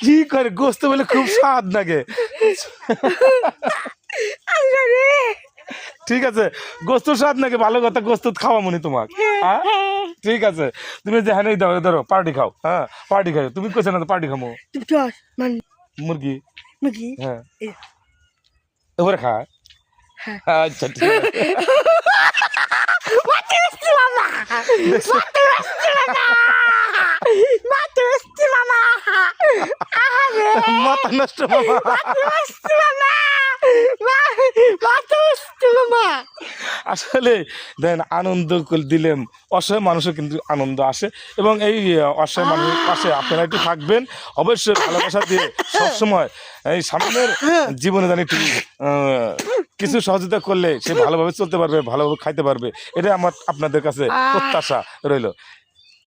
কি করে গোস্ত বলে খুব স্বাদ লাগে। ঠিক আছে, গোস্ত স্বাদ নাকি, ভালো কথা, গোস্ত খাওয়া মনে তোমার। হ্যাঁ ঠিক আছে, তুমি যে হ্যাঁ ধরো ধরো পার্টি খাও। হ্যাঁ পার্টি খাও, তুমি কইছো না তো পার্টি খামো। মুরগি হ্যাঁ ওরে খা। আচ্ছা ঠিক আছে, মাথা নষ্ট মামা। আসলে দেন আনন্দ দিলেন, অসহায় মানুষের কিন্তু আনন্দ আসে, এবং এই অসহায় মানুষের পাশে আপনারা একটু থাকবেন অবশ্যই, ভালোবাসা দিয়ে সবসময়। এই সামনের জীবনে জানি একটু কিছু সহযোগিতা করলে সে ভালোভাবে চলতে পারবে, ভালোভাবে খাইতে পারবে, এটা আমার আপনাদের কাছে প্রত্যাশা রইল।